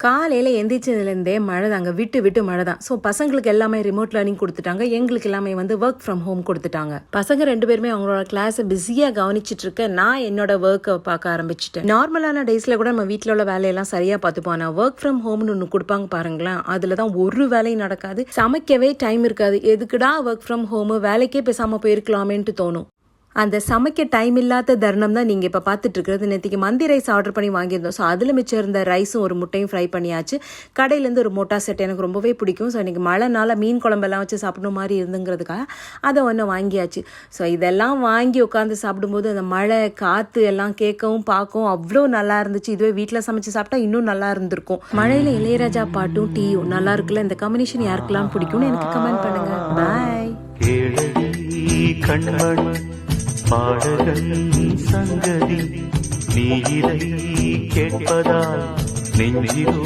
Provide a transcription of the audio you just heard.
காலையில் எந்திரிச்சதுலேருந்தே மழை தாங்க, விட்டு விட்டு மழை தான். ஸோ பசங்களுக்கு எல்லாமே ரிமோட் லேர்னிங் கொடுத்துட்டாங்க, எங்களுக்கு எல்லாமே ஒர்க் ஃப்ரம் ஹோம் கொடுத்துட்டாங்க. பசங்க 2 பேருமே அவங்களோட கிளாஸை பிஸியாக கவனிச்சிட்டு இருக்க, நான் என்னோட ஒர்க்கை பார்க்க ஆரம்பிச்சிட்டேன். நார்மலான டேஸில் கூட நம்ம வீட்டில் உள்ள வேலையெல்லாம் சரியாக பார்த்துப்போம். ஆனால் ஒர்க் ஃப்ரம் ஹோம்னு ஒன்று கொடுப்பாங்க பாருங்களேன், அதில் தான் ஒரு வேலையும் நடக்காது, சமைக்கவே டைம் இருக்காது. எதுக்குடா ஒர்க் ஃப்ரம் ஹோமு, வேலைக்கே பேசாமல் போயிருக்கலாமேன்ட்டு தோணும். அந்த சமைக்க டைம் இல்லாத தருணம் தான் நீங்கள் இப்போ பார்த்துட்டு இருக்கிறது. நேற்றுக்கு மந்தி ரைஸ் ஆர்டர் பண்ணி வாங்கியிருந்தோம். ஸோ அதில் மிச்சம் இருந்த ரைஸும் ஒரு முட்டையும் ஃப்ரை பண்ணியாச்சு. கடையிலேருந்து ஒரு மோட்டா செட் எனக்கு ரொம்பவே பிடிக்கும். ஸோ இன்றைக்கி மழைனால மீன் குழம்பெல்லாம் வச்சு சாப்பிடணும் மாதிரி இருந்துங்கிறதுக்காக அதை ஒன்று வாங்கியாச்சு. ஸோ இதெல்லாம் வாங்கி உட்காந்து சாப்பிடும்போது அந்த மழை காற்று எல்லாம் கேட்கவும் பார்க்கவும் அவ்வளோ நல்லா இருந்துச்சு. இதுவே வீட்டில் சமைச்சு சாப்பிட்டா இன்னும் நல்லா இருந்திருக்கும். மழையில் இளையராஜா பாட்டும் டீயும் நல்லா இருக்குல்ல. இந்த காம்பினேஷன் யாருக்கெல்லாம் பிடிக்கும்னு எனக்கு கமெண்ட் பண்ணுங்கள். பாய். பாடகன் சங்கதி நீ இதை கேட்பதால் நெஞ்சிலோ